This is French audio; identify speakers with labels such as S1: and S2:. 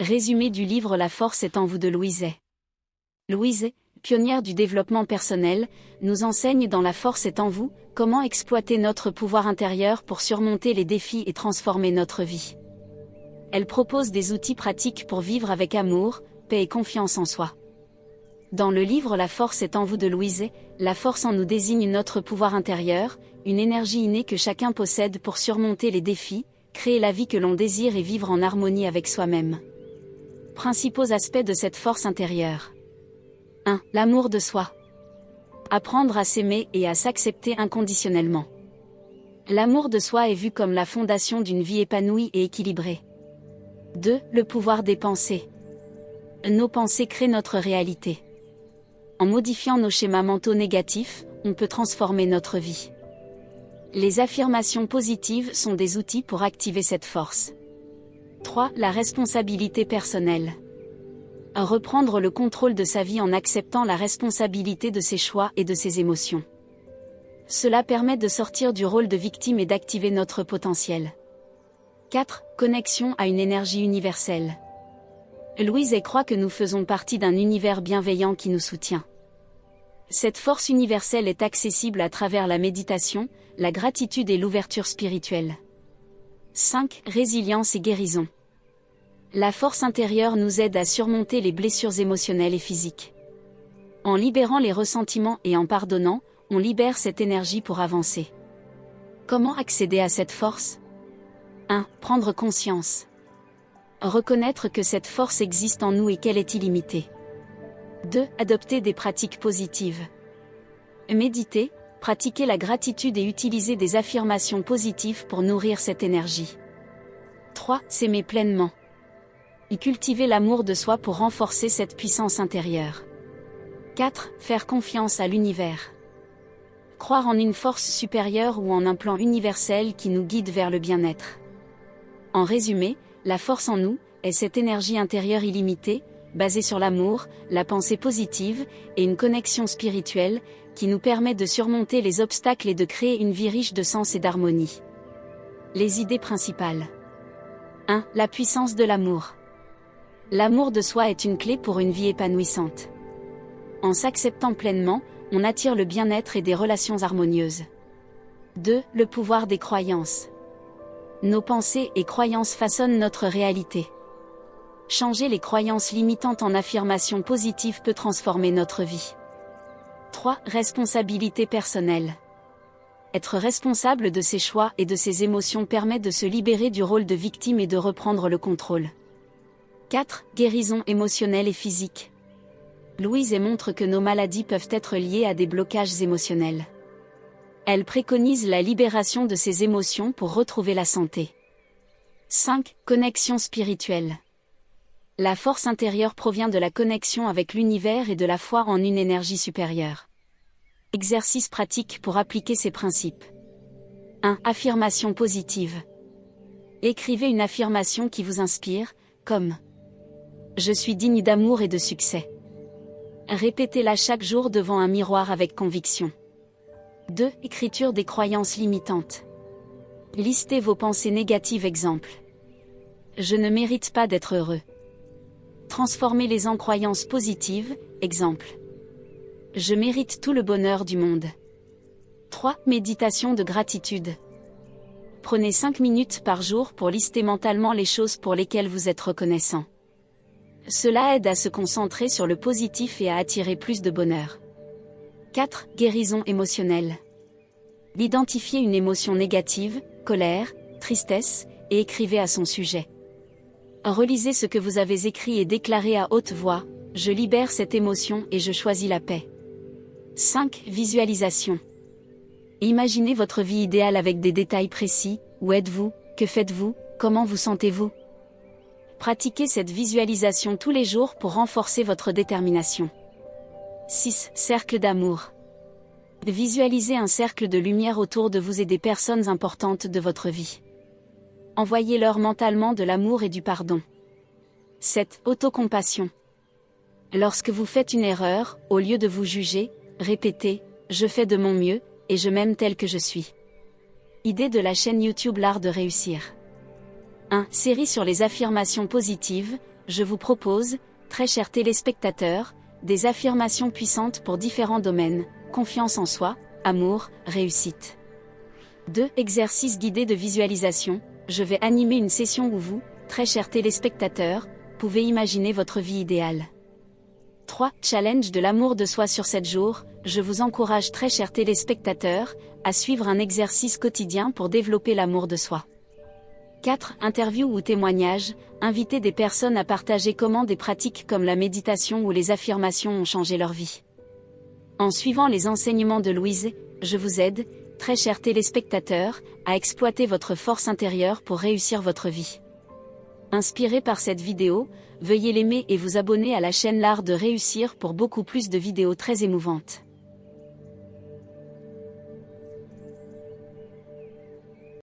S1: Résumé du livre La force est en vous de Louise Hay. Louise Hay, pionnière du développement personnel, nous enseigne dans La force est en vous, comment exploiter notre pouvoir intérieur pour surmonter les défis et transformer notre vie. Elle propose des outils pratiques pour vivre avec amour, paix et confiance en soi. Dans le livre La force est en vous de Louise Hay, la force en nous désigne notre pouvoir intérieur, une énergie innée que chacun possède pour surmonter les défis, créer la vie que l'on désire et vivre en harmonie avec soi-même. Principaux aspects de cette force intérieure. 1. L'amour de soi. Apprendre à s'aimer et à s'accepter inconditionnellement. L'amour de soi est vu comme la fondation d'une vie épanouie et équilibrée. 2. Le pouvoir des pensées. Nos pensées créent notre réalité. En modifiant nos schémas mentaux négatifs, on peut transformer notre vie. Les affirmations positives sont des outils pour activer cette force. 3. La responsabilité personnelle. Reprendre le contrôle de sa vie en acceptant la responsabilité de ses choix et de ses émotions. Cela permet de sortir du rôle de victime et d'activer notre potentiel. 4. Connexion à une énergie universelle. Louise Hay croit que nous faisons partie d'un univers bienveillant qui nous soutient. Cette force universelle est accessible à travers la méditation, la gratitude et l'ouverture spirituelle. 5. Résilience et guérison. La force intérieure nous aide à surmonter les blessures émotionnelles et physiques. En libérant les ressentiments et en pardonnant, on libère cette énergie pour avancer. Comment accéder à cette force ? 1. Prendre conscience. Reconnaître que cette force existe en nous et qu'elle est illimitée. 2. Adopter des pratiques positives. Méditer, pratiquer la gratitude et utiliser des affirmations positives pour nourrir cette énergie. 3. S'aimer pleinement. Y cultiver l'amour de soi pour renforcer cette puissance intérieure. 4. Faire confiance à l'univers. Croire en une force supérieure ou en un plan universel qui nous guide vers le bien-être. En résumé, la force en nous est cette énergie intérieure illimitée, basée sur l'amour, la pensée positive et une connexion spirituelle, qui nous permet de surmonter les obstacles et de créer une vie riche de sens et d'harmonie. Les idées principales. 1. La puissance de l'amour. L'amour de soi est une clé pour une vie épanouissante. En s'acceptant pleinement, on attire le bien-être et des relations harmonieuses. 2. Le pouvoir des croyances. Nos pensées et croyances façonnent notre réalité. Changer les croyances limitantes en affirmations positives peut transformer notre vie. 3. Responsabilité personnelle. Être responsable de ses choix et de ses émotions permet de se libérer du rôle de victime et de reprendre le contrôle. 4. Guérison émotionnelle et physique. Louise Hay montre que nos maladies peuvent être liées à des blocages émotionnels. Elle préconise la libération de ces émotions pour retrouver la santé. 5. Connexion spirituelle. La force intérieure provient de la connexion avec l'univers et de la foi en une énergie supérieure. Exercice pratique pour appliquer ces principes. 1. Affirmation positive. Écrivez une affirmation qui vous inspire, comme « Je suis digne d'amour et de succès ». Répétez-la chaque jour devant un miroir avec conviction. 2. Écriture des croyances limitantes. Listez vos pensées négatives. Exemple. Je ne mérite pas d'être heureux. Transformez-les en croyances positives. Exemple. Je mérite tout le bonheur du monde. 3. Méditation de gratitude. Prenez 5 minutes par jour pour lister mentalement les choses pour lesquelles vous êtes reconnaissant. Cela aide à se concentrer sur le positif et à attirer plus de bonheur. 4. Guérison émotionnelle. Identifiez une émotion négative, colère, tristesse, et écrivez à son sujet. Relisez ce que vous avez écrit et déclarez à haute voix « Je libère cette émotion et je choisis la paix ». 5. Visualisation. Imaginez votre vie idéale avec des détails précis. Où êtes-vous? Que faites-vous? Comment vous sentez-vous? Pratiquez cette visualisation tous les jours pour renforcer votre détermination. 6. Cercle d'amour. Visualisez un cercle de lumière autour de vous et des personnes importantes de votre vie. Envoyez-leur mentalement de l'amour et du pardon. 7. Autocompassion. Lorsque vous faites une erreur, au lieu de vous juger, répétez « Je fais de mon mieux, et je m'aime tel que je suis ». Idée de la chaîne YouTube L'Art de Réussir. 1. Série sur les affirmations positives. je vous propose, très chers téléspectateurs, des affirmations puissantes pour différents domaines, confiance en soi, amour, réussite. 2. Exercice guidé de visualisation, je vais animer une session où vous, très chers téléspectateurs, pouvez imaginer votre vie idéale. 3. Challenge de l'amour de soi sur 7 jours, je vous encourage très chers téléspectateurs, à suivre un exercice quotidien pour développer l'amour de soi. 4. Interview ou témoignage, invitez des personnes à partager comment des pratiques comme la méditation ou les affirmations ont changé leur vie. En suivant les enseignements de Louise, je vous aide, très chers téléspectateurs, à exploiter votre force intérieure pour réussir votre vie. Inspiré par cette vidéo, veuillez l'aimer et vous abonner à la chaîne L'Art de Réussir pour beaucoup plus de vidéos très émouvantes.